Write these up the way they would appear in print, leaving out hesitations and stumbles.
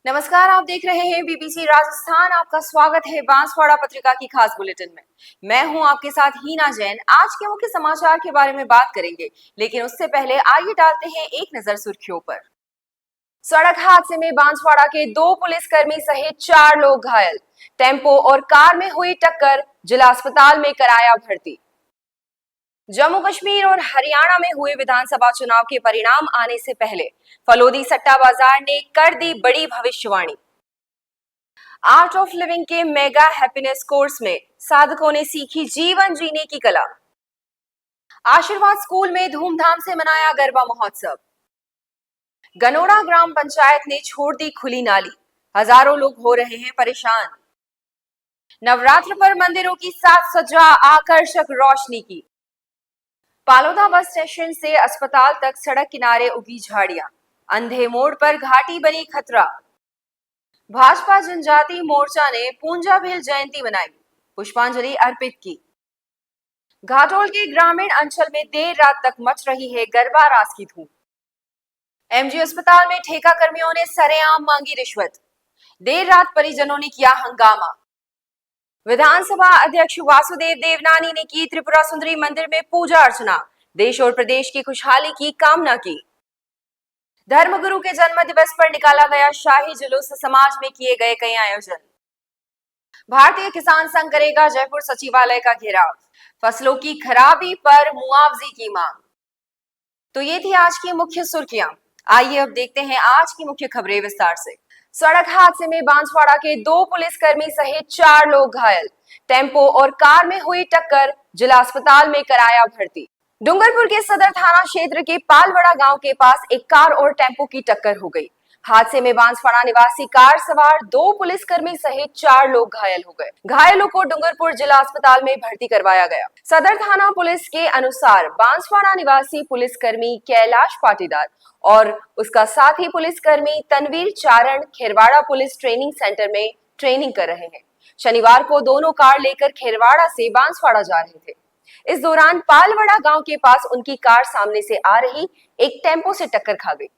नमस्कार, आप देख रहे हैं बीबीसी राजस्थान। आपका स्वागत है बांसवाड़ा पत्रिका की खास बुलेटिन में। मैं हूं आपके साथ हीना जैन। आज के मुख्य समाचार के बारे में बात करेंगे, लेकिन उससे पहले आइए डालते हैं एक नजर सुर्खियों पर। सड़क हादसे में बांसवाड़ा के 2 पुलिसकर्मी सहित 4 लोग घायल। टेम्पो और कार में हुई टक्कर, जिला अस्पताल में कराया भर्ती। जम्मू कश्मीर और हरियाणा में हुए विधानसभा चुनाव के परिणाम आने से पहले फलोदी सट्टा बाजार ने कर दी बड़ी भविष्यवाणी। आर्ट ऑफ लिविंग के मेगा हैप्पीनेस कोर्स में साधकों ने सीखी जीवन जीने की कला। आशीर्वाद स्कूल में धूमधाम से मनाया गरबा महोत्सव। गनोड़ा ग्राम पंचायत ने छोड़ दी खुली नाली, हजारों लोग हो रहे हैं परेशान। नवरात्र पर मंदिरों की साज सज्जा, आकर्षक रोशनी की। पालोदा बस स्टेशन से अस्पताल तक सड़क किनारे उगी झाड़ियां, अंधे मोड़ पर घाटी बनी खतरा। भाजपा जनजाति मोर्चा ने पूंजा भील जयंती मनाई, पुष्पांजलि अर्पित की। घाटोल के ग्रामीण अंचल में देर रात तक मच रही है गरबा रास की धूम। एमजी अस्पताल में ठेका कर्मियों ने सरेआम मांगी रिश्वत, देर रात परिजनों ने किया हंगामा। विधानसभा अध्यक्ष वासुदेव देवनानी ने की त्रिपुरा सुंदरी मंदिर में पूजा अर्चना, देश और प्रदेश की खुशहाली की कामना की। धर्मगुरु के जन्म दिवस पर निकाला गया शाही जुलूस, समाज में किए गए कई आयोजन। भारतीय किसान संघ करेगा जयपुर सचिवालय का घेराव, फसलों की खराबी पर मुआवजे की मांग। तो ये थी आज की मुख्य सुर्खियां। आइए अब देखते हैं आज की मुख्य खबरें विस्तार से। सड़क हादसे में बांसवाड़ा के 2 पुलिसकर्मी सहित 4 लोग घायल। टेम्पो और कार में हुई टक्कर, जिला अस्पताल में कराया भर्ती। डूंगरपुर के सदर थाना क्षेत्र के पालवड़ा गांव के पास एक कार और टेम्पो की टक्कर हो गई। हादसे में बांसवाड़ा निवासी कार सवार 2 पुलिसकर्मी सहित 4 लोग घायल हो गए। घायलों को डूंगरपुर जिला अस्पताल में भर्ती करवाया गया। सदर थाना पुलिस के अनुसार बांसवाड़ा निवासी पुलिसकर्मी कैलाश पाटीदार और उसका साथी पुलिसकर्मी तनवीर चारण खेरवाड़ा पुलिस ट्रेनिंग सेंटर में ट्रेनिंग कर रहे हैं। शनिवार को दोनों कार लेकर खेरवाड़ा से बांसवाड़ा जा रहे थे। इस दौरान पालवड़ा गांव के पास उनकी कार सामने से आ रही एक टेम्पो से टक्कर खा गई।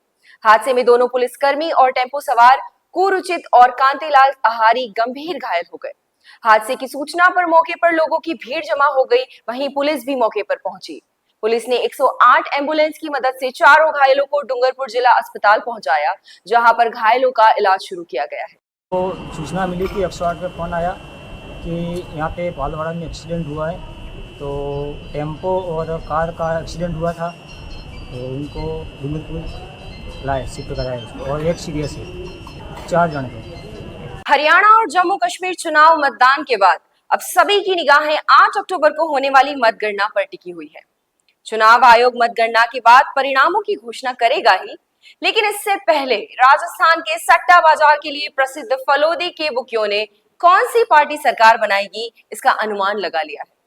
हादसे में दोनों पुलिसकर्मी और टेम्पो सवार कुरुचित और कांतिलाल आहारी गंभीर घायल हो गए। हादसे की सूचना पर मौके पर लोगों की भीड़ जमा हो गई, वहीं पुलिस भी मौके पर पहुंची। पुलिस ने 108 एम्बुलेंस की मदद से चारों घायलों को डूंगरपुर जिला अस्पताल पहुंचाया, जहां पर घायलों का इलाज शुरू किया गया है। तो सूचना मिली कि 108 पे फ़ोन आया कि यहाँ पे पालवाड़ा में एक्सीडेंट हुआ है, तो टेम्पो और कार का एक्सीडेंट हुआ था, तो उनको डूंगरपुर लाए, शिफ्ट कराया उसको, और एक सीरियस है, 4 जन थे। हरियाणा और जम्मू कश्मीर चुनाव मतदान के बाद अब सभी की निगाहें 8 अक्टूबर को होने वाली मतगणना पर टिकी हुई है। चुनाव आयोग मतगणना के बाद परिणामों की घोषणा करेगा ही, लेकिन इससे पहले राजस्थान के सट्टा बाजार के लिए प्रसिद्ध फलोदी के बुकियों ने कौन सी पार्टी सरकार बनाएगी, इसका अनुमान लगा लिया है।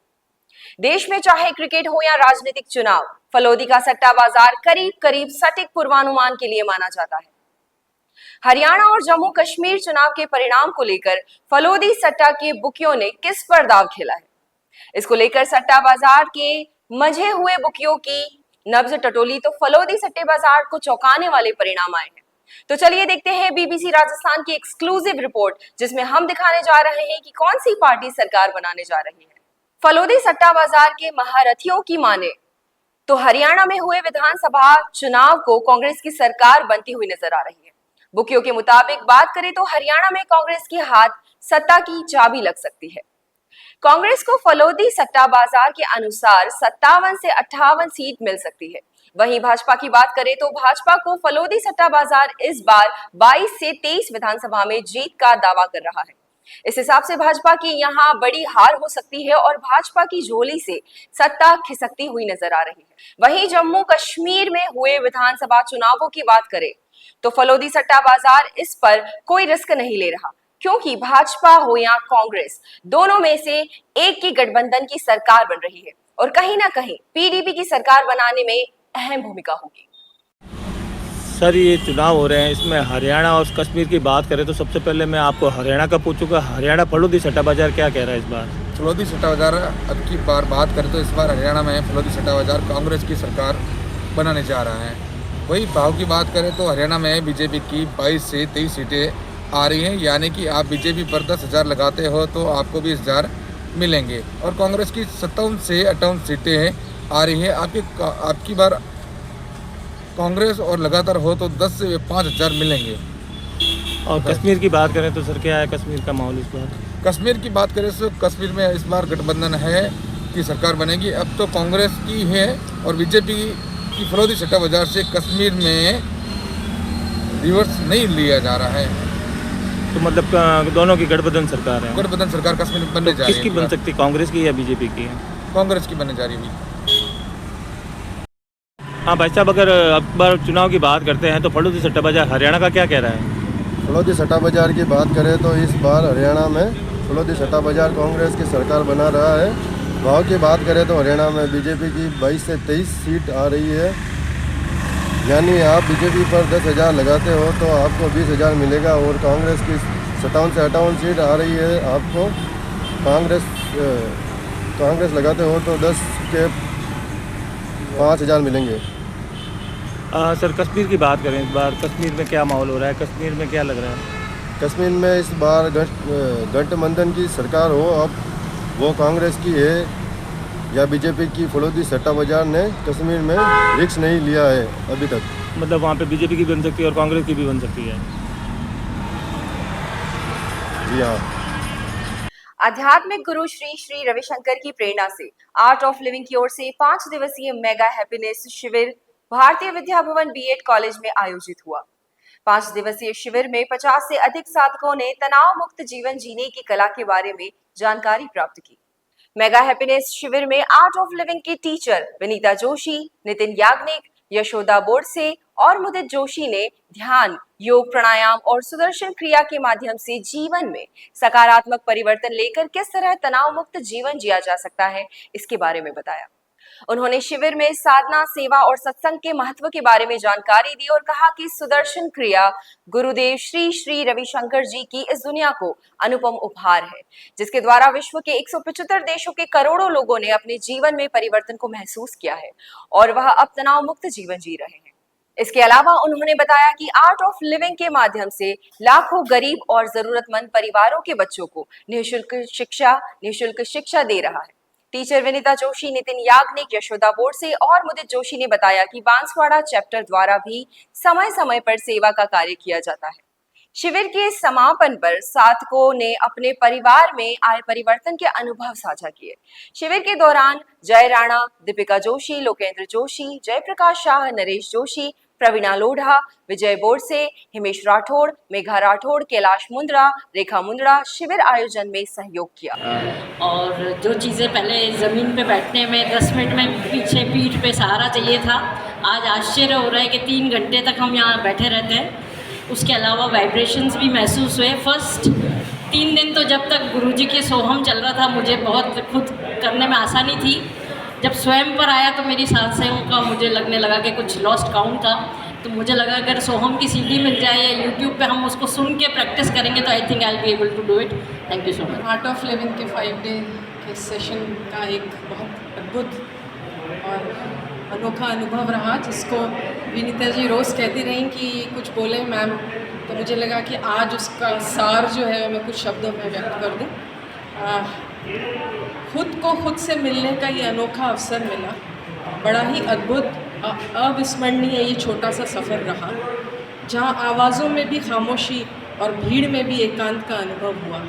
देश में चाहे क्रिकेट हो या राजनीतिक चुनाव, फलोदी का सट्टा बाजार करीब करीब सटीक पूर्वानुमान के लिए माना जाता है। हरियाणा और जम्मू कश्मीर चुनाव के परिणाम को लेकर फलोदी सट्टा के बुकियों ने किस पर दाव खेला है, इसको लेकर सट्टा बाजार के मजे हुए बुकियों की नब्ज टटोली तो फलोदी सट्टे बाजार को चौंकाने वाले परिणाम आए हैं। तो चलिए देखते हैं बीबीसी राजस्थान की एक्सक्लूसिव रिपोर्ट, जिसमें हम दिखाने जा रहे हैं कि कौन सी पार्टी सरकार बनाने जा रही है। फलोदी सट्टा बाजार के महारथियों की माने तो हरियाणा में हुए विधानसभा चुनाव को कांग्रेस की सरकार बनती हुई नजर आ रही है। बुकियों के मुताबिक बात करें तो हरियाणा में कांग्रेस के हाथ सत्ता की चाबी लग सकती है। कांग्रेस को फलोदी सट्टा बाजार के अनुसार 57 से 58 सीट मिल सकती है। वहीं भाजपा की बात करें तो भाजपा को फलोदी सट्टा बाजार इस बार 22 से 23 विधानसभा में जीत का दावा कर रहा है। इस हिसाब से भाजपा की यहां बड़ी हार हो सकती है और भाजपा की झोली से सत्ता खिसकती हुई नजर आ रही है। वहीं जम्मू कश्मीर में हुए विधानसभा चुनावों की बात करें तो फलोदी सट्टा बाजार इस पर कोई रिस्क नहीं ले रहा, क्योंकि भाजपा हो या कांग्रेस, दोनों में से एक की गठबंधन की सरकार बन रही है और कहीं ना कहीं पीडीपी की सरकार बनाने में अहम भूमिका होगी। सर, ये चुनाव हो रहे हैं, इसमें हरियाणा और कश्मीर की बात करें तो सबसे पहले मैं आपको हरियाणा का पूछूंगा। हरियाणा फलोदी सट्टा बाजार क्या कह रहा है इस बार? फलोदी सट्टा बाजार अब की बार बात करें तो इस बार हरियाणा में फलोदी सट्टा बाजार कांग्रेस की सरकार बनाने जा रहा है। वही भाव की बात करें तो हरियाणा में बीजेपी की 22 से 23 सीटें आ रही हैं, यानी कि आप बीजेपी पर 10,000 लगाते हो तो आपको 20,000 मिलेंगे। और कांग्रेस की 57 से 58 सीटें आ रही है। आपकी बार कांग्रेस और लगातार हो तो 10 से 5,000 मिलेंगे। और कश्मीर की बात करें तो सर क्या है कश्मीर का माहौल इस बार? कश्मीर की बात करें तो कश्मीर में इस बार गठबंधन है की सरकार बनेगी। अब तो कांग्रेस की है और बीजेपी की फरोदी सट्टा बाजार से कश्मीर में रिवर्स नहीं लिया जा रहा है। तो मतलब दोनों की गठबंधन सरकार है। गठबंधन सरकार कश्मीर में बनने तो जा रही है। किसकी बन सकती, कांग्रेस की या बीजेपी की है? कांग्रेस की बनने जा रही है। हाँ भाई साहब, अगर अब बार चुनाव की बात करते हैं तो फलोदी सट्टा बाजार हरियाणा का क्या कह रहा है? फलोदी सट्टा बाजार की बात करें तो इस बार हरियाणा में फलोदी सट्टा बाजार कांग्रेस की सरकार बना रहा है। भाव की बात करें तो हरियाणा में बीजेपी की 22 से 23 सीट आ रही है, यानी आप बीजेपी पर 10,000 लगाते हो तो आपको 20,000 मिलेगा। और कांग्रेस की 57 से 58 सीट आ रही है, आपको कांग्रेस लगाते हो तो 10 के 5,000 मिलेंगे। सर कश्मीर की बात करें, इस बार कश्मीर में क्या माहौल हो रहा है, कश्मीर में क्या लग रहा है? कश्मीर में इस बार गठबंधन की सरकार हो, अब वो कांग्रेस की है या बीजेपी की फलोदी सट्टा बाजार ने कश्मीर में रिस्क नहीं लिया है अभी तक। मतलब वहाँ पे बीजेपी की भी बन सकती है और कांग्रेस की भी बन सकती है। जी हाँ। आध्यात्मिक गुरु श्री श्री रविशंकर की प्रेरणा से आर्ट ऑफ लिविंग की ओर से 5 दिवसीय मेगा हैप्पीनेस शिविर भारतीय विद्या भवन बीएड कॉलेज में आयोजित हुआ। 5 दिवसीय शिविर में 50 से अधिक साधकों ने तनाव मुक्त जीवन जीने की कला के बारे में जानकारी प्राप्त की। मेगा हैप्पीनेस शिविर में आर्ट ऑफ लिविंग की टीचर विनीता जोशी, नितिन याग्निक, यशोदा बोरसे और मुदित जोशी ने ध्यान, योग, प्राणायाम और सुदर्शन क्रिया के माध्यम से जीवन में सकारात्मक परिवर्तन लेकर किस तरह तनाव मुक्त जीवन जिया जा सकता है इसके बारे में बताया। उन्होंने शिविर में साधना, सेवा और सत्संग के महत्व के बारे में जानकारी दी और कहा कि सुदर्शन क्रिया गुरुदेव श्री श्री रविशंकर जी की इस दुनिया को अनुपम उपहार है, जिसके द्वारा विश्व के 175 देशों के करोड़ों लोगों ने अपने जीवन में परिवर्तन को महसूस किया है और वह अब तनाव मुक्त जीवन जी रहे हैं। इसके अलावा उन्होंने बताया कि आर्ट ऑफ लिविंग के माध्यम से लाखों गरीब और जरूरतमंद परिवारों के बच्चों को निःशुल्क शिक्षा दे रहा है। टीचर विनीता जोशी, नितिन याग्निक, यशोदा बोरसे और मुदित जोशी ने बताया कि बांसवाड़ा चैप्टर द्वारा भी समय समय पर सेवा का कार्य किया जाता है। शिविर के समापन पर साधकों ने अपने परिवार में आए परिवर्तन के अनुभव साझा किए। शिविर के दौरान जय राणा, दीपिका जोशी, लोकेंद्र जोशी, जयप्रकाश शाह, नरेश जोशी, प्रवीणा लोढ़ा, विजय बोरसे, हिमेश राठौड़, मेघा राठौड़, कैलाश मुंद्रा, रेखा मुंद्रा शिविर आयोजन में सहयोग किया। और जो चीज़ें पहले ज़मीन पे बैठने में 10 मिनट में पीछे पीठ पे सहारा चाहिए था, आज आश्चर्य हो रहा है कि 3 घंटे तक हम यहाँ बैठे रहते हैं। उसके अलावा वाइब्रेशंस भी महसूस हुए। फर्स्ट 3 दिन तो जब तक गुरुजी के सोहम चल रहा था, मुझे बहुत खुद करने में आसानी थी। जब स्वयं पर आया तो मेरी सांसों का मुझे लगने लगा कि कुछ लॉस्ट काउंट था। तो मुझे लगा अगर सोहम की सीडी मिल जाए या यूट्यूब पे हम उसको सुन के प्रैक्टिस करेंगे तो I think I will be able to do it. Thank you so much. Art of Living के 5 डे के सेशन का एक बहुत अद्भुत और अनोखा अनुभव रहा, जिसको विनीता जी रोज़ कहती रहीं कि कुछ बोले मैम, तो मुझे लगा कि आज उसका सार जो है मैं कुछ शब्दों में व्यक्त कर दूँ। खुद को खुद से मिलने का ये अनोखा अवसर मिला। बड़ा ही अद्भुत, अविस्मरणीय ये छोटा सा सफ़र रहा, जहाँ आवाज़ों में भी खामोशी और भीड़ में भी एकांत का अनुभव हुआ।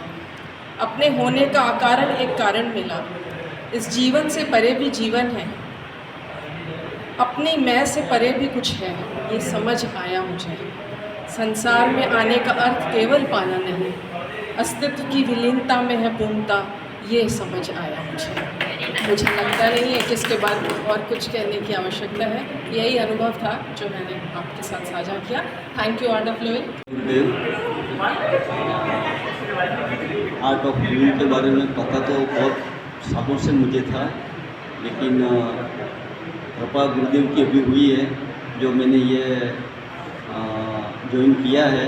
अपने होने का अकारण एक कारण मिला। इस जीवन से परे भी जीवन है, अपनी मैं से परे भी कुछ है, ये समझ आया मुझे। संसार में आने का अर्थ केवल पाना नहीं, अस्तित्व की विलीनता में है पूर्णता, ये समझ आया मुझे लगता नहीं है कि इसके बाद और कुछ कहने की आवश्यकता है। यही अनुभव था जो मैंने आपके साथ साझा किया। Thank you art of living. Art of Living के बारे में पता तो बहुत सालों से मुझे था, लेकिन कृपा गुरुदेव की अभी हुई है जो मैंने ये ज्वाइन किया है।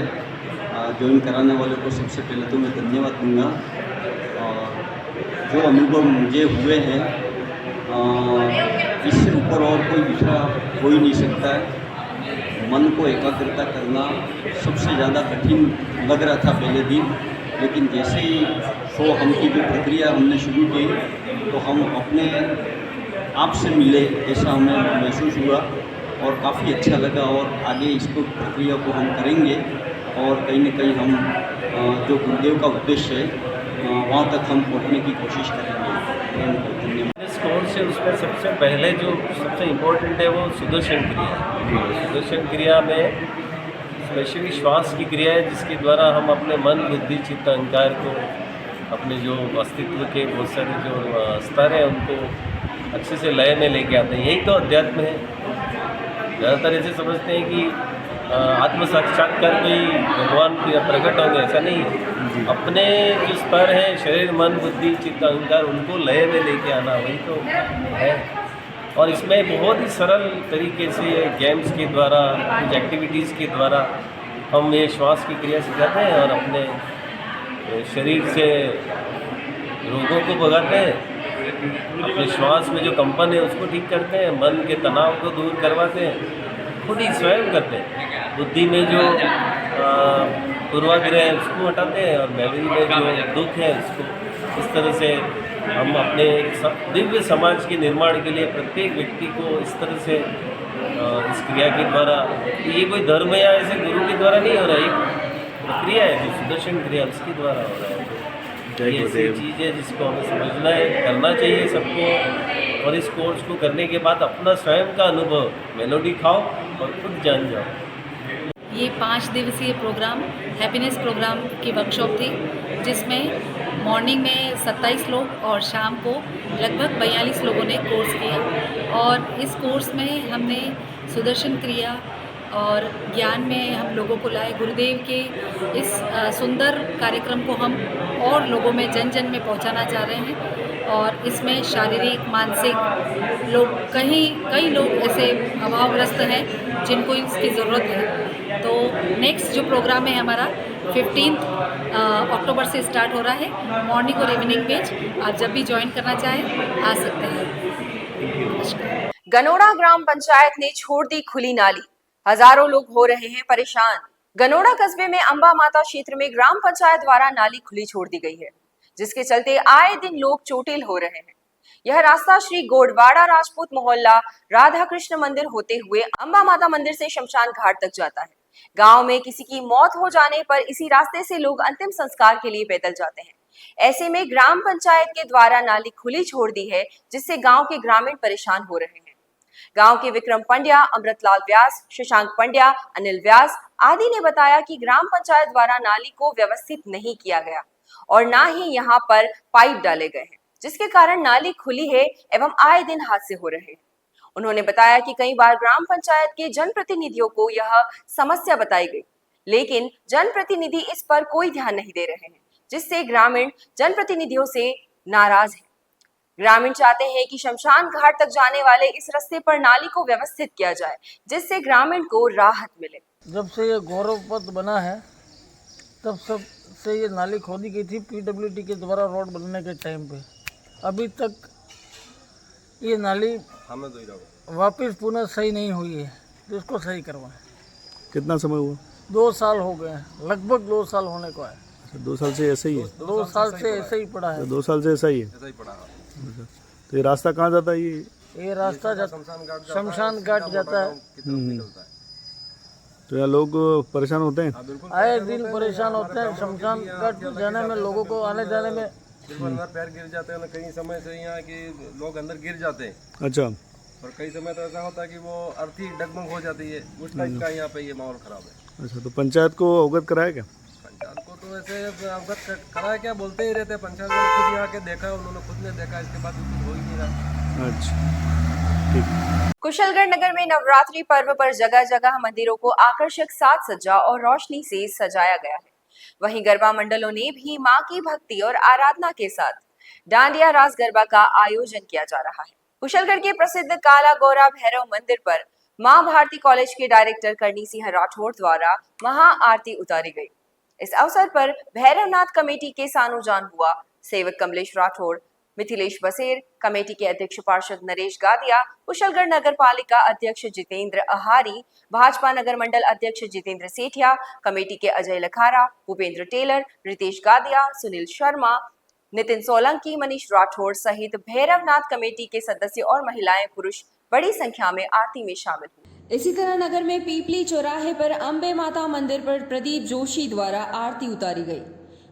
ज्वाइन कराने वाले को सबसे पहले तो मैं धन्यवाद दूंगा। और जो अनुभव मुझे हुए हैं इससे ऊपर और कोई दूसरा हो ही नहीं सकता है। मन को एकाग्रता करना सबसे ज़्यादा कठिन लग रहा था पहले दिन, लेकिन जैसे ही 100 हम की जो प्रक्रिया हमने शुरू की तो हम अपने आप से मिले ऐसा हमें महसूस हुआ और काफ़ी अच्छा लगा। और आगे इसको प्रक्रिया को हम करेंगे और कहीं न कहीं हम जो गुरुदेव का उद्देश्य है वहाँ तक हम पहुँचने की कोशिश करेंगे। धन्यवाद। इस कोर्स है उसमें सबसे पहले जो सबसे इम्पोर्टेंट है वो सुदर्शन क्रिया है। सुदर्शन क्रिया में स्पेशली श्वास की क्रिया है जिसके द्वारा हम अपने मन, बुद्धि, चित्त, अहंकार को, अपने जो अस्तित्व के बहुत सारे जो स्तर हैं उनको अच्छे से लय में लेके आते हैं। यही तो अध्यात्म है। ज़्यादातर ऐसे समझते हैं कि आत्म साक्षात्कार कोई भगवान प्रकट होंगे, ऐसा नहीं है। अपने जो स्तर हैं शरीर, मन, बुद्धि, चित्त, अहंकार उनको लय में लेके आना वही तो है। और इसमें बहुत ही सरल तरीके से गेम्स के द्वारा, कुछ एक्टिविटीज़ के द्वारा हम ये श्वास की क्रिया सिखाते हैं और अपने शरीर से रोगों को भगाते हैं, अपने श्वास में जो कंपन है उसको ठीक करते हैं, मन के तनाव को दूर करवाते हैं, खुद ही स्वयं करते हैं। बुद्धि में जो पूर्वाग्रह है उसको हटाते हैं और मेमोरी में जो दुख है उसको, इस तरह से हम अपने दिव्य समाज के निर्माण के लिए प्रत्येक व्यक्ति को इस तरह से इस क्रिया के द्वारा, ये कोई धर्म या ऐसे गुरु के द्वारा नहीं हो रहा है, एक प्रक्रिया है जो सुदर्शन क्रिया उसके द्वारा हो रहा है। ये ऐसी चीज़ है जिसको हमें समझना है, करना चाहिए सबको। और इस कोर्स को करने के बाद अपना स्वयं का अनुभव मेलोडी खाओ और खुद जान जाओ। ये 5 दिवसीय प्रोग्राम हैप्पीनेस प्रोग्राम की वर्कशॉप थी जिसमें मॉर्निंग में 27 लोग और शाम को लगभग 42 लोगों ने कोर्स किया। और इस कोर्स में हमने सुदर्शन क्रिया और ज्ञान में हम लोगों को लाए। गुरुदेव के इस सुंदर कार्यक्रम को हम और लोगों में जन जन में पहुंचाना चाह रहे हैं। और इसमें शारीरिक, मानसिक लोग कई लोग ऐसे अभावग्रस्त हैं जिनको इसकी ज़रूरत है। तो नेक्स्ट जो प्रोग्राम है हमारा 15 अक्टूबर से स्टार्ट हो रहा है। मॉर्निंग और इवनिंग बैच आप जब भी ज्वाइन करना चाहें आ सकते हैं। गनोड़ा ग्राम पंचायत ने छोड़ दी खुली नाली, हजारों लोग हो रहे हैं परेशान। गनोड़ा कस्बे में अंबा माता क्षेत्र में ग्राम पंचायत द्वारा नाली खुली छोड़ दी गई है, जिसके चलते आए दिन लोग चोटिल हो रहे हैं। यह रास्ता श्री गोडवाड़ा राजपूत मोहल्ला राधा कृष्ण मंदिर होते हुए अंबा माता मंदिर से शमशान घाट तक जाता है। गांव में किसी की मौत हो जाने पर इसी रास्ते से लोग अंतिम संस्कार के लिए पैदल जाते हैं। ऐसे में ग्राम पंचायत के द्वारा नाली खुली छोड़ दी है, जिससे गांव के ग्रामीण परेशान हो रहे हैं। गांव के विक्रम पंड्या, अमृतलाल व्यास, शशांक पंड्या, अनिल व्यास आदि ने बताया कि ग्राम पंचायत द्वारा नाली को व्यवस्थित नहीं किया गया और ना ही यहाँ पर पाइप डाले गए हैं, जिसके कारण नाली खुली है एवं आए दिन हादसे हो रहे हैं। उन्होंने बताया कि कई बार ग्राम पंचायत के जनप्रतिनिधियों को यह समस्या बताई गई, लेकिन जनप्रतिनिधि इस पर कोई ध्यान नहीं दे रहे हैं, जिससे ग्रामीण जनप्रतिनिधियों से नाराज है। ग्रामीण चाहते हैं कि शमशान घाट तक जाने वाले इस रास्ते पर नाली को व्यवस्थित किया जाए, जिससे ग्रामीण को राहत मिले। जब से ये गौरव पथ बना है तब से ये नाली खोदी गई थी पीडब्ल्यूडी के द्वारा रोड बनने के टाइम पे। अभी तक ये नाली वापस पुनः सही नहीं हुई है, तो इसको सही करवाएं। कितना समय हुआ? 2 साल हो गए हैं, लगभग 2 साल होने को है। 2 साल से ऐसे ही है? 2 साल से ऐसे ही पड़ा है। 2 साल से ऐसा ही है? तो ये रास्ता कहाँ जाता है? ये रास्ता शमशान घाट जाता है। तो यहाँ लोग परेशान होते हैं? आए दिन परेशान होते हैं। शमशान घाट जाने में लोगों को आने जाने में पैर गिर जाते हैं। कई समय से यहाँ कि लोग अंदर गिर जाते हैं। अच्छा। और कई समय तो ऐसा होता है कि वो अर्थी डगमग हो जाती है, उस टाइप का यहाँ पे ये माहौल खराब है। अच्छा, तो पंचायत को अवगत कराया क्या? पंचायत को तो ऐसे अवगत कराया क्या, बोलते ही रहते हैं। पंचायत ने खुद यहाँ के देखा, उन्होंने खुद ने देखा, इसके बाद कुछ हो ही नहीं रहा। अच्छा, ठीक। कुशलगढ़ नगर में नवरात्रि पर्व पर जगह जगह मंदिरों को आकर्षक साज सज्जा और रोशनी से सजाया गया है। वहीं गरबा मंडलों ने भी मां की भक्ति और आराधना के साथ डांडिया रास गरबा का आयोजन किया जा रहा है। कुशलगढ़ के प्रसिद्ध काला गौरा भैरव मंदिर पर मां भारती कॉलेज के डायरेक्टर करणी सिंह राठौड़ द्वारा महा आरती उतारी गई। इस अवसर पर भैरवनाथ कमेटी के सानू जान हुआ सेवक कमलेश राठौड़, मिथिलेश बसेर, कमेटी के अध्यक्ष पार्षद नरेश गादिया, कुशलगढ़ नगर पालिका अध्यक्ष जितेंद्र अहारी, भाजपा नगर मंडल अध्यक्ष जितेंद्र सेठिया, कमेटी के अजय लखारा, भूपेंद्र टेलर, रितेश गादिया, सुनील शर्मा, नितिन सोलंकी, मनीष राठौड़ सहित भैरवनाथ कमेटी के सदस्य और महिलाएं पुरुष बड़ी संख्या में आरती में शामिल हुए। इसी तरह नगर में पीपली चौराहे पर अंबे माता मंदिर पर प्रदीप जोशी द्वारा आरती उतारी गई।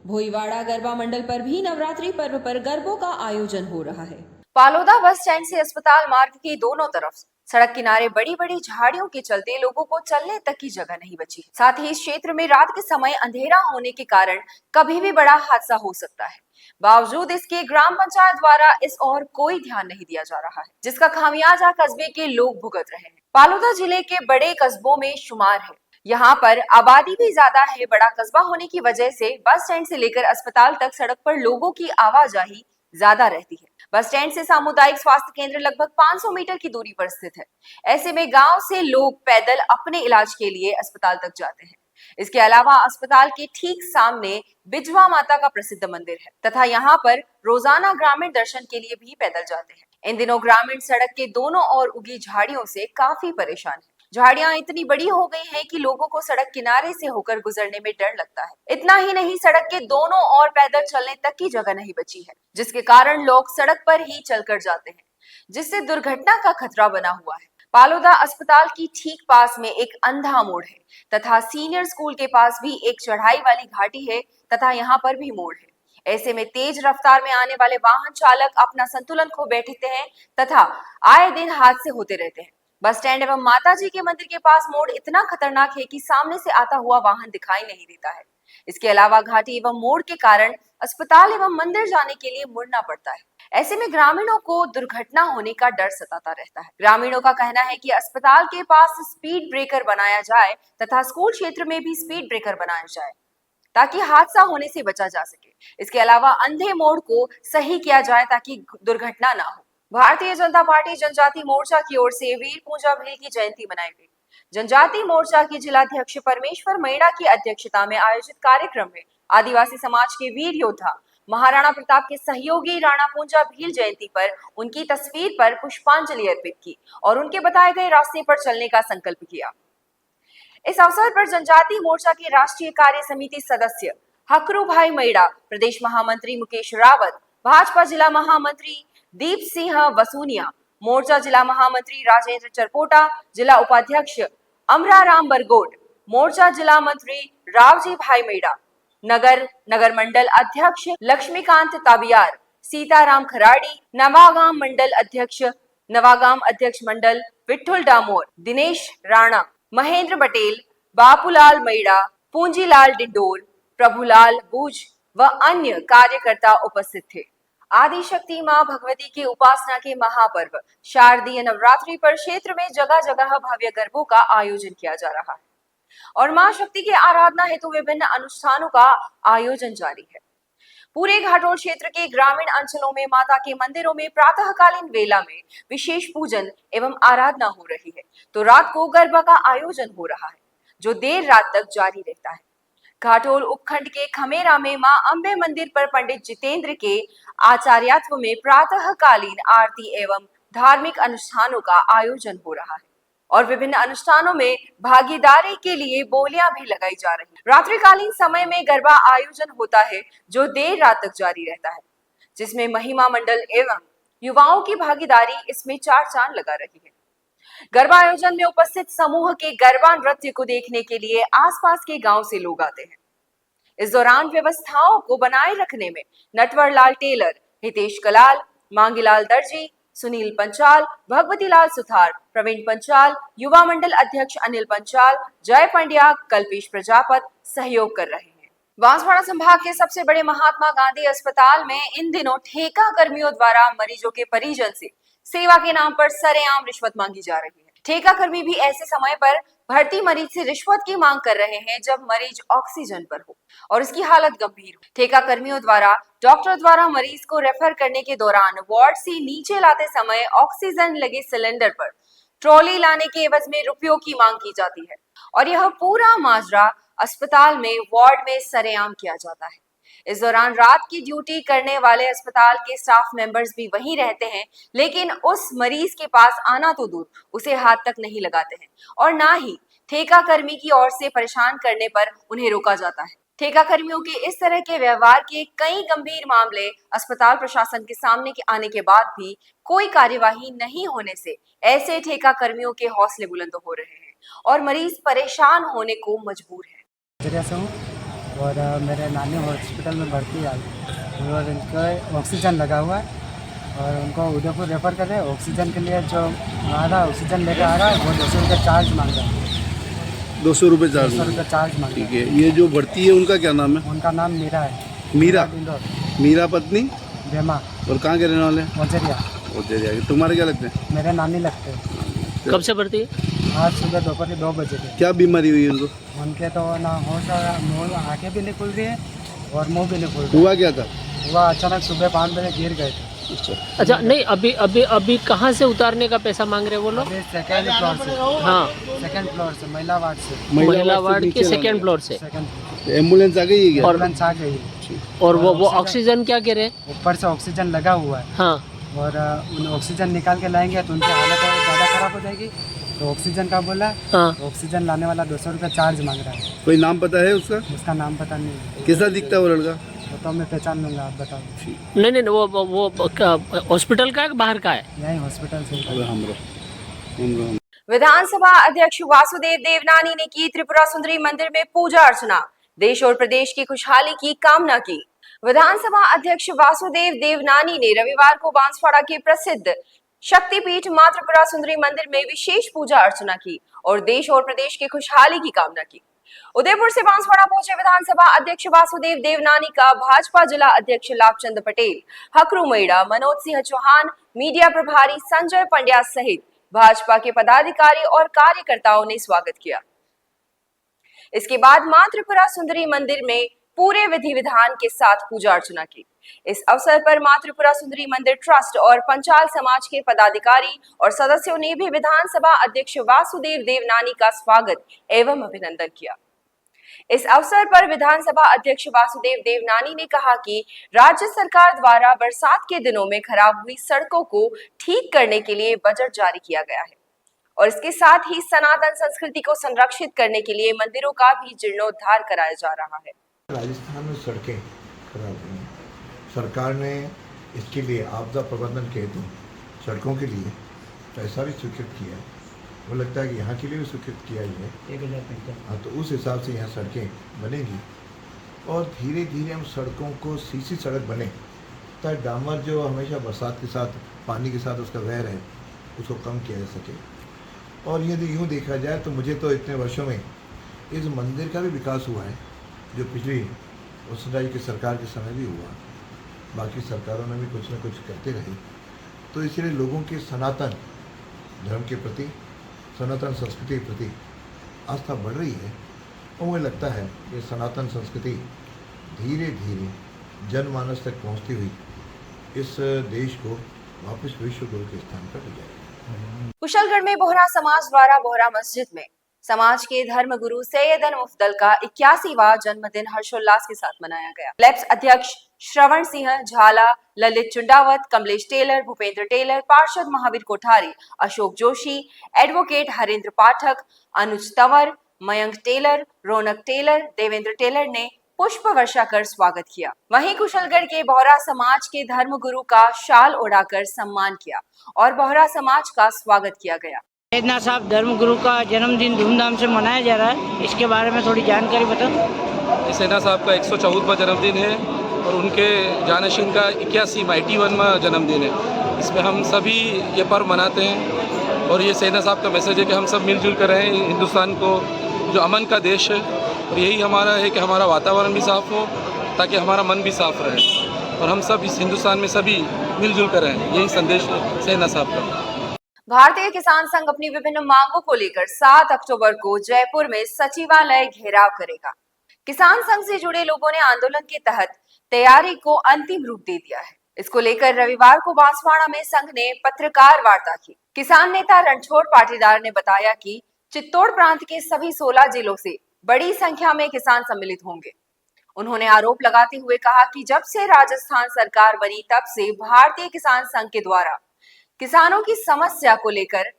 भोईवाड़ा गरबा मंडल पर भी नवरात्रि पर्व पर गरबों का आयोजन हो रहा है। पालोदा बस स्टैंड से अस्पताल मार्ग के दोनों तरफ सड़क किनारे बड़ी बड़ी झाड़ियों के चलते लोगों को चलने तक की जगह नहीं बची। साथ ही इस क्षेत्र में रात के समय अंधेरा होने के कारण कभी भी बड़ा हादसा हो सकता है। बावजूद इसके ग्राम पंचायत द्वारा इस ओर कोई ध्यान नहीं दिया जा रहा है, जिसका खामियाजा कस्बे के लोग भुगत रहे हैं। पालोदा जिले के बड़े कस्बों में शुमार है। यहाँ पर आबादी भी ज्यादा है। बड़ा कस्बा होने की वजह से बस स्टैंड से लेकर अस्पताल तक सड़क पर लोगों की आवाजाही ज्यादा रहती है। बस स्टैंड से सामुदायिक स्वास्थ्य केंद्र लगभग 500 मीटर की दूरी पर स्थित है। ऐसे में गांव से लोग पैदल अपने इलाज के लिए अस्पताल तक जाते हैं। इसके अलावा अस्पताल के ठीक सामने बिजवा माता का प्रसिद्ध मंदिर है तथा यहाँ पर रोजाना ग्रामीण दर्शन के लिए भी पैदल जाते हैं। इन दिनों ग्रामीण सड़क के दोनों ओर उगी झाड़ियों से काफी परेशान है। झाड़ियां इतनी बड़ी हो गई हैं कि लोगों को सड़क किनारे से होकर गुजरने में डर लगता है। इतना ही नहीं, सड़क के दोनों ओर पैदल चलने तक की जगह नहीं बची है, जिसके कारण लोग सड़क पर ही चलकर जाते हैं, जिससे दुर्घटना का खतरा बना हुआ है। पालोदा अस्पताल की ठीक पास में एक अंधा मोड़ है तथा सीनियर स्कूल के पास भी एक चढ़ाई वाली घाटी है तथा यहाँ पर भी मोड़ है। ऐसे में तेज रफ्तार में आने वाले वाहन चालक अपना संतुलन खो बैठते हैं तथा आए दिन हादसे होते रहते हैं। बस स्टैंड एवं माताजी के मंदिर के पास मोड़ इतना खतरनाक है कि सामने से आता हुआ वाहन दिखाई नहीं देता है। इसके अलावा घाटी एवं मोड़ के कारण अस्पताल एवं मंदिर जाने के लिए मुड़ना पड़ता है। ऐसे में ग्रामीणों को दुर्घटना होने का डर सताता रहता है। ग्रामीणों का कहना है कि अस्पताल के पास स्पीड ब्रेकर बनाया जाए तथा स्कूल क्षेत्र में भी स्पीड ब्रेकर बनाया जाए ताकि हादसा होने से बचा जा सके। इसके अलावा अंधे मोड़ को सही किया जाए ताकि दुर्घटना ना हो। भारतीय जनता पार्टी जनजाति मोर्चा की ओर से वीर पूजा भील की जयंती मनाई गई। जनजाति मोर्चा के जिलाध्यक्ष परमेश्वर मैड़ा की अध्यक्षता में आयोजित कार्यक्रम में आदिवासी समाज के वीर योद्धा महाराणा प्रताप के सहयोगी राणा पूंजा भील जयंती पर उनकी तस्वीर पर पुष्पांजलि अर्पित की और उनके बताए गए रास्ते पर चलने का संकल्प किया। इस अवसर पर जनजाति मोर्चा के राष्ट्रीय कार्य समिति सदस्य हकरू भाई मैड़ा, प्रदेश महामंत्री मुकेश रावत, भाजपा जिला महामंत्री दीप सिंह वसूनिया, मोर्चा जिला महामंत्री राजेंद्र चरपोटा, जिला उपाध्यक्ष अमराराम बरगोट, मोर्चा जिला मंत्री रावजी भाई मैड़ा, नगर मंडल अध्यक्ष लक्ष्मीकांत ताबियार, सीताराम खराड़ी, नवागाम अध्यक्ष मंडल विठुल डामोर, दिनेश राणा, महेंद्र पटेल, बापूलाल मैड़ा, पूंजीलाल डिंडोर, प्रभुलाल बूझ व अन्य कार्यकर्ता उपस्थित थे। आदिशक्ति मां भगवती की उपासना के महापर्व शारदीय नवरात्रि पर क्षेत्र में जगह जगह भव्य गरबों का आयोजन किया जा रहा है और मां शक्ति की आराधना हेतु विभिन्न अनुष्ठानों का आयोजन जारी है। पूरे घाटोल क्षेत्र के ग्रामीण अंचलों में माता के मंदिरों में प्रातःकालीन वेला में विशेष पूजन एवं आराधना हो रही है, तो रात को गरबा का आयोजन हो रहा है जो देर रात तक जारी रहता है। घाटोल उपखंड के खमेरा में मां अंबे मंदिर पर पंडित जितेंद्र के आचार्यत्व में प्रातःकालीन आरती एवं धार्मिक अनुष्ठानों का आयोजन हो रहा है और विभिन्न अनुष्ठानों में भागीदारी के लिए बोलियां भी लगाई जा रही है। रात्रिकालीन समय में गरबा आयोजन होता है जो देर रात तक जारी रहता है, जिसमें महिमा मंडल एवं युवाओं की भागीदारी इसमें चार चांद लगा रही है। गरबा आयोजन में उपस्थित समूह के गरबा नृत्य को देखने के लिए आसपास के गांव से लोग आते हैं। इस दौरान व्यवस्थाओं को बनाए रखने में नटवर लाल टेलर, हितेश कलाल, मांगीलाल दर्जी, सुनील पंचाल, भगवती लाल सुथार, प्रवीण पंचाल, युवा मंडल अध्यक्ष अनिल पंचाल, जय पंड्या, कल्पेश प्रजापत सहयोग कर रहे हैं। बांसवाड़ा संभाग के सबसे बड़े महात्मा गांधी अस्पताल में इन दिनों ठेका कर्मियों द्वारा मरीजों के परिजन से सेवा के नाम पर सरेआम रिश्वत मांगी जा रही है। ठेका कर्मी भी ऐसे समय पर भर्ती मरीज से रिश्वत की मांग कर रहे हैं जब मरीज ऑक्सीजन पर हो और उसकी हालत गंभीर हो। ठेका कर्मियों द्वारा डॉक्टर द्वारा मरीज को रेफर करने के दौरान वार्ड से नीचे लाते समय ऑक्सीजन लगे सिलेंडर पर ट्रॉली लाने के एवज में रुपयों की मांग की जाती है और यह पूरा माजरा अस्पताल में वार्ड में सरेआम किया जाता है। इस दौरान रात की ड्यूटी करने वाले अस्पताल के स्टाफ मेंबर्स भी वहीं रहते हैं, लेकिन उस मरीज के पास आना तो दूर, उसे हाथ तक नहीं लगाते हैं और ना ही ठेका कर्मी की ओर से परेशान करने पर उन्हें रोका जाता है। ठेका कर्मियों के इस तरह के व्यवहार के कई गंभीर मामले अस्पताल प्रशासन के सामने आने के बाद भी कोई कार्यवाही नहीं होने से ऐसे ठेका कर्मियों के हौसले बुलंद हो रहे हैं और मरीज परेशान होने को मजबूर है। से हूँ और मेरे नानी हॉस्पिटल में भर्ती आई और इनका ऑक्सीजन लगा हुआ है और उनको उदयपुर रेफर कर रहे हैं। ऑक्सीजन के लिए जो आ रहा है, ऑक्सीजन लेकर आ रहा है, वो 200 रुपये चार्ज मांग रहा है। 200 रुपये चार्ज? 200 रुपये चार्ज मांग रहा है। ठीक है। ये जो भर्ती है उनका क्या नाम है? उनका नाम मीरा है। मीरा? मीरा पत्नी बेमा। और कहाँ के रहने वाले हैं? ओजरिया। ओजरिया। तुम्हारे क्या लगते हैं? मेरे नानी लगते हैं। कब से भर्ती है? आज सुबह दोपहर 2 बजे थे। क्या बीमारी हुई उनको? उनके तो ना होश, आँखें भी नहीं खुल रही है और मुंह भी नहीं खुल रहा। हुआ क्या था? हुआ अचानक सुबह 5 बजे गिर गए थे। अच्छा, नहीं, अभी कहाँ से उतारने का पैसा मांग रहे हैं वो लोग? सेकेंड फ्लोर से। हाँ, सेकेंड फ्लोर से, महिला वार्ड से। महिला वार्ड के सेकेंड फ्लोर से। एम्बुलेंस आ गई है? एम्बुलेंस आ गई। और वो ऑक्सीजन क्या कह रहे हैं? ऊपर से ऑक्सीजन लगा हुआ है। हाँ, और उन ऑक्सीजन निकाल के लाएंगे तो उनकी हालत ज़्यादा खराब हो जाएगी, तो ऑक्सीजन का बोला है। हाँ। तो ऑक्सीजन लाने वाला 200 रुपये चार्ज मांग रहा है। कोई नाम पता है उसका? उसका नाम पता नहीं। कैसा दिखता है वो लड़का? तो मैं पहचान लूँगा, आप बताओ। नहीं, वो हॉस्पिटल का है कि बाहर का है? यही हॉस्पिटल से। विधानसभा अध्यक्ष वासुदेव देवनानी ने की त्रिपुरा सुंदरी मंदिर में पूजा अर्चना, देश और प्रदेश की खुशहाली की कामना की। विधानसभा अध्यक्ष वासुदेव देवनानी ने रविवार को बांसवाड़ा के प्रसिद्ध शक्तिपीठ मां त्रिपुरा सुंदरी मंदिर में विशेष पूजा अर्चना की और देश और प्रदेश की खुशहाली की कामना की। उदयपुर से बांसवाड़ा पहुंचे विधानसभा अध्यक्ष वासुदेव देवनानी का भाजपा जिला अध्यक्ष लाभचंद पटेल, हकरू मेड़ा, मनोज सिंह चौहान, मीडिया प्रभारी संजय पंड्या सहित भाजपा के पदाधिकारी और कार्यकर्ताओं ने स्वागत किया। इसके बाद मां त्रिपुरा सुंदरी मंदिर में पूरे विधि विधान के साथ पूजा अर्चना की। इस अवसर पर मां त्रिपुरा सुंदरी मंदिर ट्रस्ट और पंचाल समाज के पदाधिकारी और सदस्यों ने भी विधानसभा अध्यक्ष वासुदेव देवनानी का स्वागत एवं अभिनंदन किया। इस अवसर पर विधानसभा अध्यक्ष वासुदेव देवनानी ने कहा कि राज्य सरकार द्वारा बरसात के दिनों में खराब हुई सड़कों को ठीक करने के लिए बजट जारी किया गया है और इसके साथ ही सनातन संस्कृति को संरक्षित करने के लिए मंदिरों का भी जीर्णोद्धार कराया जा रहा है। राजस्थान में सड़कें खराब हुई, सरकार ने इसके लिए आपदा प्रबंधन के हेतु सड़कों के लिए पैसा भी स्वीकृत किया है। वो लगता है कि यहाँ के लिए भी स्वीकृत किया ही है 1050। हाँ, तो उस हिसाब से यहाँ सड़कें बनेगी और धीरे धीरे हम सड़कों को सीसी सड़क बने ताकि डामर जो हमेशा बरसात के साथ पानी के साथ उसका वह है उसको कम किया जा सके। और यदि यूँ देखा जाए तो मुझे तो इतने वर्षों में इस मंदिर का भी विकास हुआ है जो पिछली वसुंधरा जी की सरकार के समय भी हुआ, बाकी सरकारों ने भी कुछ न कुछ करते रहे। तो इसलिए लोगों के सनातन धर्म के प्रति, सनातन संस्कृति के प्रति आस्था बढ़ रही है और मुझे लगता है कि सनातन संस्कृति धीरे धीरे जनमानस तक पहुंचती हुई इस देश को वापस विश्व गुरु के स्थान पर ले जाएगी। कुशलगढ़ में बोहरा समाज द्वारा बोहरा मस्जिद में समाज के धर्म गुरु सैयदन मुफ्दल का 81वां जन्मदिन हर्षोल्लास के साथ मनाया गया। लेप्स अध्यक्ष श्रवण सिंह झाला, ललित चुंडावत, कमलेश टेलर, भूपेंद्र टेलर, पार्षद महावीर कोठारी, अशोक जोशी, एडवोकेट हरेंद्र पाठक, अनुज तंवर, मयंक टेलर, रौनक टेलर, देवेंद्र टेलर ने पुष्प वर्षा कर स्वागत किया। वहीं कुशलगढ़ के बोहरा समाज के धर्म गुरु का शाल ओढ़ाकर सम्मान किया और बोहरा समाज का स्वागत किया गया। सैयदना साहब धर्म गुरु का जन्मदिन धूमधाम से मनाया जा रहा है, इसके बारे में थोड़ी जानकारी बताओ। सैयदना साहब का 114वां जन्मदिन है और उनके जानशीन का 81वां जन्मदिन है। इसमें हम सभी ये पर्व मनाते हैं और ये सैयदना साहब का मैसेज है कि हम सब मिलजुल कर रहें हिंदुस्तान को जो अमन का देश है और यही हमारा है कि हमारा वातावरण भी साफ़ हो ताकि हमारा मन भी साफ़ रहे और हम सब इस हिंदुस्तान में सभी मिलजुल कर रहें, यही संदेश है सैयदना साहब का। भारतीय किसान संघ अपनी विभिन्न मांगों को लेकर 7 अक्टूबर को जयपुर में सचिवालय घेराव करेगा। किसान संघ से जुड़े लोगों ने आंदोलन के तहत तैयारी को अंतिम रूप दे दिया है। इसको लेकर रविवार को बांसवाड़ा में संघ ने पत्रकार वार्ता की। किसान नेता रणछोड़ पाटीदार ने बताया कि चित्तौड़ प्रांत के सभी 16 जिलों से बड़ी संख्या में किसान सम्मिलित होंगे उन्होंने आरोप लगाते हुए कहा कि जब से राजस्थान सरकार बनी तब से भारतीय किसान संघ के द्वारा किसानों की समस्या को लेकर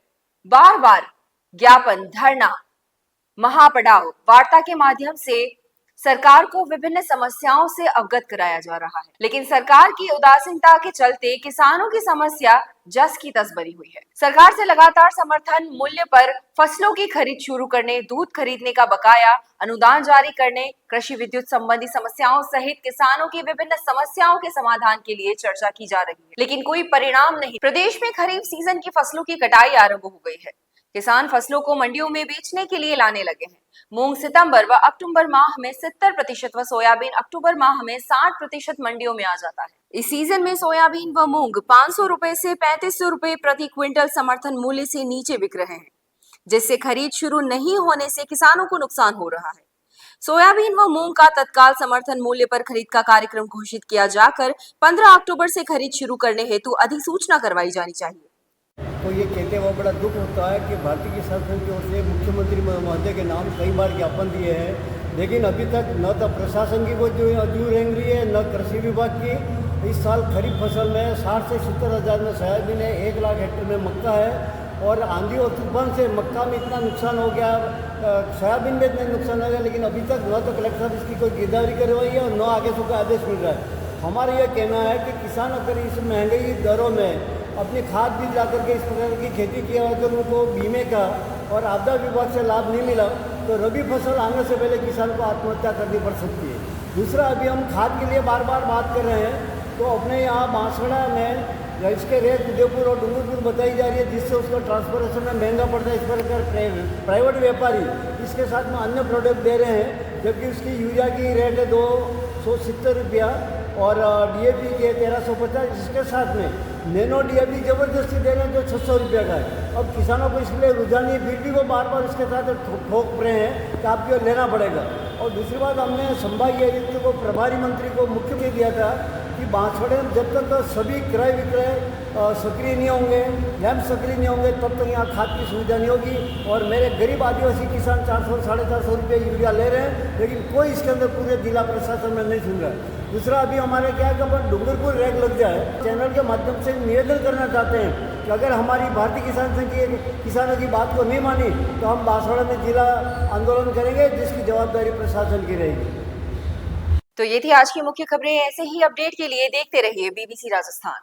बार बार ज्ञापन, धरना, महापड़ाव, वार्ता के माध्यम से सरकार को विभिन्न समस्याओं से अवगत कराया जा रहा है, लेकिन सरकार की उदासीनता के चलते किसानों की समस्या जस की तस बनी हुई है। सरकार से लगातार समर्थन मूल्य पर फसलों की खरीद शुरू करने, दूध खरीदने का बकाया, अनुदान जारी करने, कृषि विद्युत संबंधी समस्याओं सहित किसानों की विभिन्न समस्याओं के समाधान के लिए चर्चा की जा रही है, लेकिन कोई परिणाम नहीं। प्रदेश में खरीफ सीजन की फसलों की कटाई आरंभ हो गई है। किसान फसलों को मंडियों में बेचने के लिए लाने लगे हैं। मूंग सितंबर व अक्टूबर माह में 70% व सोयाबीन अक्टूबर माह में 60% मंडियों में आ जाता है। इस सीजन में सोयाबीन व मूंग 500 रुपए से 3500 रुपए प्रति क्विंटल समर्थन मूल्य से नीचे बिक रहे हैं, जिससे खरीद शुरू नहीं होने से किसानों को नुकसान हो रहा है। सोयाबीन व मूंग का तत्काल समर्थन मूल्य पर खरीद का कार्यक्रम घोषित किया जाकर 15 अक्टूबर से खरीद शुरू करने हेतु अधिसूचना करवाई जानी चाहिए। तो ये कहते हुए बड़ा दुख होता है कि भारतीय किसान संघ की ओर से मुख्यमंत्री महोदय के नाम कई बार ज्ञापन दिए हैं, लेकिन अभी तक न तो प्रशासन की कोई जो रेंग रही है, न कृषि विभाग की। इस साल खरीफ फसल में 60 से 70 हज़ार में सोयाबीन है, 1 लाख हेक्टेयर में मक्का है, और आंधी और तूफान से मक्का में इतना नुकसान हो गया, सोयाबीन में इतना नुकसान हो गया, लेकिन अभी तक न तो कलेक्टर साहब इसकी कोई गिरदावरी करवाई है और न आगे से कोई आदेश मिल रहा है। हमारा यह कहना है कि किसान अगर इस महंगाई दरों में अपनी खाद बीज ला करके इस प्रकार की खेती किया है तो उनको बीमे का और आपदा विभाग से लाभ नहीं मिला तो रबी फसल आने से पहले किसान को आत्महत्या करनी पड़ सकती है। दूसरा, अभी हम खाद के लिए बार बार बात कर रहे हैं, तो अपने यहाँ बांसवाड़ा में इसके रेट उदयपुर और डूंगरपुर बताई जा रही है, जिससे उसको ट्रांसपोर्टेशन में महंगा पड़ता है। इस प्रकार प्राइवेट व्यापारी इसके साथ में अन्य प्रोडक्ट दे रहे हैं, जबकि उसकी यूरिया की रेट है 270 रुपया और DAP के 1350, इसके साथ में नैनो DAP ज़बरदस्ती दे रहे हैं जो 600 रुपये का है। अब किसानों को इसलिए रुझान नहीं, फिर भी वो बार बार इसके साथ ठोक रहे हैं कि आपको लेना पड़ेगा। और दूसरी बात, हमने संभागीय आयुक्त को, प्रभारी मंत्री को मुख्य में दिया था कि बांसवाड़े में जब तक सभी क्रय विक्रय सक्रिय नहीं होंगे, लैंप सक्रिय नहीं होंगे, तब तक यहाँ खाद की सुविधा नहीं होगी। और मेरे गरीब आदिवासी किसान 400 साढ़े 400 रुपये यूरिया ले रहे हैं, लेकिन कोई इसके अंदर पूरे जिला प्रशासन में नहीं सुन रहा है। दूसरा, अभी हमारे क्या है कि अपन डूंगरपुर रैक लग जाए, चैनल के माध्यम से निवेदन करना चाहते हैं कि अगर हमारी भारतीय किसान संघ की किसानों की बात को नहीं मानी तो हम बांसवाड़ा में जिला आंदोलन करेंगे, जिसकी जवाबदारी प्रशासन की रहेगी। तो ये थी आज की मुख्य खबरें। ऐसे ही अपडेट के लिए देखते रहिए BBC राजस्थान।